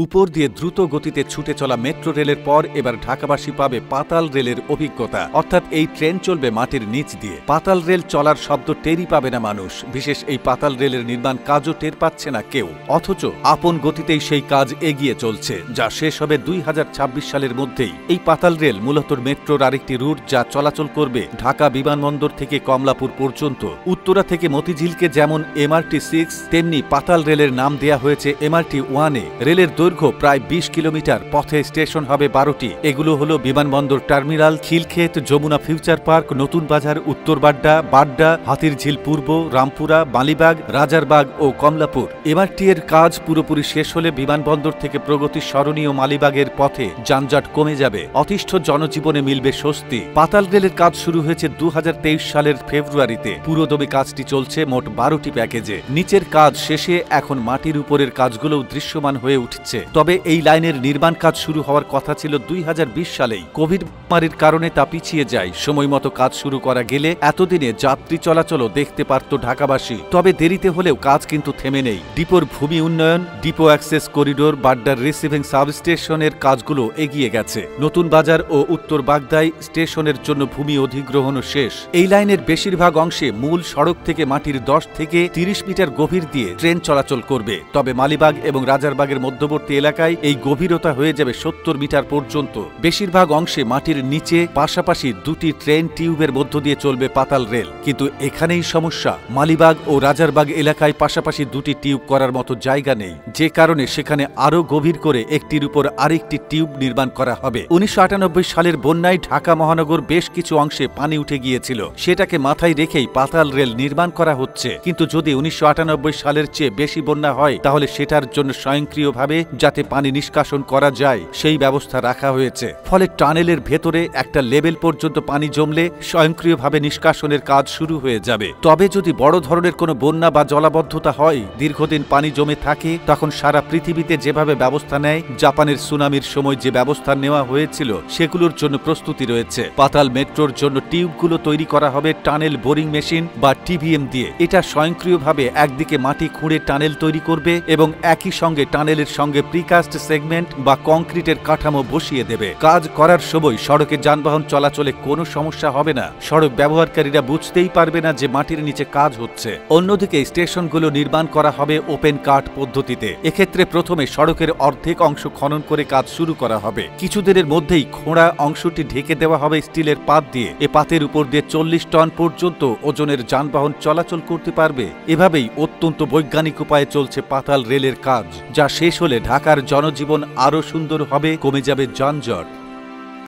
উপর দিয়ে দ্রুত গতিতে ছুটে চলা মেট্রো রেলের পর এবার ঢাকাবাসী পাবে পাতাল রেলের অভিজ্ঞতা। অর্থাৎ এই ট্রেন চলবে মাটির নিচ দিয়ে। পাতাল রেল চলার শব্দ টেরই পাবে না মানুষ। বিশেষ এই পাতাল রেলের নির্মাণ কাজও টের পাচ্ছে না কেউ। অথচ আপন গতিতেই সেই কাজ এগিয়ে চলছে, যা শেষ হবে 2026 সালের মধ্যেই। এই পাতাল রেল মূলত মেট্রোর আরেকটি রুট, যা চলাচল করবে ঢাকা বিমানবন্দর থেকে কমলাপুর পর্যন্ত। উত্তরা থেকে মতিঝিলকে যেমন MRT-6, তেমনি পাতাল রেলের নাম দেয়া হয়েছে MRT-1-এ। রেলের দৈর্ঘ্য প্রায় 20 কিলোমিটার। পথে স্টেশন হবে 12টি। এগুলো হলো বিমানবন্দর terminal, Khilkhet, Jamuna future park, Notun Bazar, Uttar Badda, Badda, Hatirjheel পূর্ব, রামপুরা, মালিবাগ, রাজারবাগ ও কমলাপুর। MRT-এর কাজ পুরোপুরি শেষ হলে বিমানবন্দর থেকে প্রগতি সরণি ও মালিবাগের পথে যানজট কমে যাবে। অতিষ্ঠ জনজীবনে মিলবে স্বস্তি। পাতাল রেলের কাজ শুরু হয়েছে 2023 সালের ফেব্রুয়ারিতে। পুরোদমে কাজটি চলছে মোট 12টি প্যাকেজে। নিচের কাজ শেষে এখন মাটির উপরের কাজগুলোও দৃশ্যমান হয়ে উঠছে। তবে এই লাইনের নির্মাণ কাজ শুরু হওয়ার কথা ছিল 2020 সালেই। কোভিড মহামারীর কারণে তা পিছিয়ে যায়। সময় মতো কাজ শুরু করা গেলে এতদিনে যাত্রী চলাচলও দেখতে পারত ঢাকাবাসী। তবে দেরিতে হলেও কাজ কিন্তু থেমে নেই। ডিপোর ভূমি উন্নয়ন, ডিপো অ্যাক্সেস করিডোর, বাড্ডার রিসিভিং সাবস্টেশনের কাজগুলো এগিয়ে গেছে। নতুন বাজার ও উত্তর বাগদাই স্টেশনের জন্য ভূমি অধিগ্রহণও শেষ। এই লাইনের বেশিরভাগ অংশে মূল সড়ক থেকে মাটির 10 থেকে 30 মিটার গভীর দিয়ে ট্রেন চলাচল করবে। তবে মালিবাগ এবং রাজারবাগের মধ্যবর্তী এলাকায় এই গভীরতা হয়ে যাবে 70 মিটার পর্যন্ত। বেশিরভাগ অংশে মাটির নিচে পাশাপাশি দুটি ট্রেন টিউবের মধ্য দিয়ে চলবে পাতাল রেল। কিন্তু এখানেই সমস্যা। মালিবাগ ও রাজারবাগ এলাকায় পাশাপাশি দুটি টিউব করার মতো জায়গা নেই, যে কারণে সেখানে আরো গভীর করে একটির উপর আরেকটি টিউব নির্মাণ করা হবে। 1998 সালের বন্যায় ঢাকা মহানগর বেশ কিছু অংশে পানি উঠে গিয়েছিল। সেটাকে মাথায় রেখেই পাতাল রেল নির্মাণ করা হচ্ছে। কিন্তু যদি 1998 সালের চেয়ে বেশি বন্যা হয়, তাহলে সেটার জন্য স্বয়ংক্রিয়ভাবে যাতে পানি নিষ্কাশন করা যায় সেই ব্যবস্থা রাখা হয়েছে। ফলে টানেলের ভেতরে একটা লেভেল পর্যন্ত পানি জমলে স্বয়ংক্রিয়ভাবে নিষ্কাশনের কাজ শুরু হয়ে যাবে। তবে যদি বড় ধরনের কোনো বন্যা বা জলাবদ্ধতা হয়, দীর্ঘদিন পানি জমে থাকে, তখন সারা পৃথিবীতে যেভাবে ব্যবস্থা নেয়, জাপানের সুনামির সময় যে ব্যবস্থা নেওয়া হয়েছিল, সেগুলোর জন্য প্রস্তুতি রয়েছে। পাতাল মেট্রোর জন্য টিউবগুলো তৈরি করা হবে টানেল বোরিং মেশিন বা TBM দিয়ে। এটা স্বয়ংক্রিয়ভাবে একদিকে মাটি খুঁড়ে টানেল তৈরি করবে এবং একই সঙ্গে টানেলের সঙ্গে প্রিকাস্ট সেগমেন্ট বা কংক্রিটের কাঠামো বসিয়ে দেবে। কাজ করার সময় সড়কে যানবাহন চলাচলে কোনো সমস্যা হবে না। সড়ক ব্যবহারকারীরা বুঝতেই পারবে না যে মাটির নিচে কাজ হচ্ছে। অন্যদিকে স্টেশনগুলো নির্মাণ করা হবে ওপেন কাট পদ্ধতিতে। এক্ষেত্রে প্রথমে সড়কের অর্ধেক অংশ খনন করে কাজ শুরু করা হবে। কিছুদিনের মধ্যেই খোঁড়া অংশটি ঢেকে দেওয়া হবে স্টিলের পাত দিয়ে। এ পাতের উপর দিয়ে 40 টন পর্যন্ত ওজনের যানবাহন চলাচল করতে পারবে। এভাবেই অত্যন্ত বৈজ্ঞানিক উপায়ে চলছে পাতাল রেলের কাজ, যা শেষ হলে ঢাকার জনজীবন আরো সুন্দর হবে, কমে যাবে যানজট।